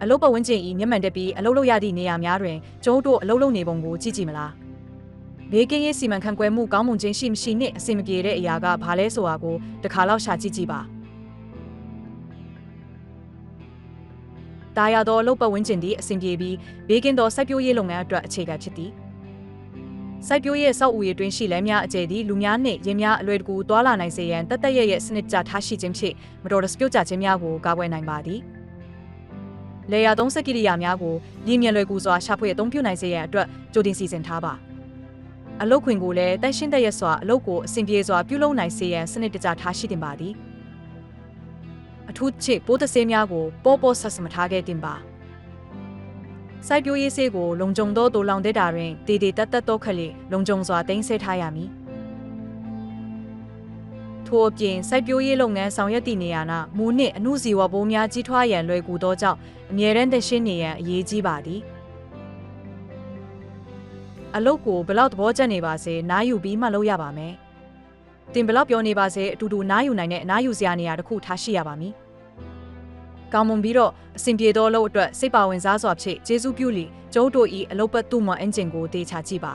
အလုပ်ပတ်ဝန်းကျင်ဤမျက်မှန်တက်ပြီးအလုပ်လုပ်ရသည့်နေရာများတွင်ကျုံတို့အလုပ်လုပ်နေပုံကိုကြည့်ကြည့်မလားဘေးကင်းရေးစီမံခန့်ခွဲမှုကောင်းမွန်ခြင်းရှိမရှိနှင့်အဆင်မပြေတဲ့အရာကဘာလဲဆိုတာကိုတစ်ခါလောက်ရှာကြည့်ကြည့်ပါတာယာသောအလုပ်ပတ်ဝန်းကျင်သည်အဆင်ပြေပြီးဘေးကင်းသောစိုက်ပျိုးရေးလုပ်ငန်းအတွက်အခြေခံဖြစ်သည်စိုက်ပျိုးရေးစောက်ဦးရေးတွင်ရှိလမ်းများအကျယ်သည့်လူများနှင့်ရင်းများအလွယ်တကူတွာလာနိုင်စေရန်တသက်ရဲ့စနစ်ကျထားရှိခြင်းဖြင့်မတော်တဆပြုတ်ကျခြင်းများကိုကာကွယ်နိုင်ပါသည်လေယာသုံးစက်ကိရိယာများကိုလျင်မြန်လွယ်ကူစွာရှာဖွေအသုံးပြုနိုင်စေရန်အတွက်ကြိုတင်စီစဉ်ထားပါအလုပ်ခွင်ကိုလည်းတိုက်ရှင်းတဲ့ရစွာအလုပ်ကိုအဆင်ပြေစွာပြုလုပ်နိုင်စေရန်စနစ်တကျထားရှိတင်ပါသည်အထူးချစ်ပိုးသဆေးများကိုပေါ်ဆက်စမထားခဲ့တင်ပါစိုက်ပျိုးရေးဆေးကိုလုံခြုံသောတိုးလောင်တဲ့တာတွင်တေတေတက်တက်တော့ခလေလုံခြုံစွာတင်ဆက်ထားရမည်ထို့အပြင်စိုက်ပျိုးရေးလုပ်ငန်းဆောင်ရွက်သည့်နေရာ၌မူနှင့်အမှုစီဝပိုးများကြီးထွားရန်လွယ်ကူသောကြောင့်အမြဲတမ်းသက်ရှင်းနေရန်အရေးကြီးပါသည်အလုပ်ကိုဘလောက်သဘောကျနေပါစေနားယူပြီးမှလုပ်ရပါမယ်တင်ဘလောက်ပြောနေပါစေအတူတူနားယူနိုင်တဲ့အနားယူစရာနေရာတစ်ခုထားရှိရပါမည်ကောင်းမွန်ပြီးတော့အဆင်ပြေသောအလုပ်အတွက်စိတ်ပါဝင်စားစွာဖြင့်ကျေးဇူးပြုလီကျိုးတို့ဤအလုပ်ပတ်သူ့မအင်ဂျင်ကိုတေချာကြည့်ပါ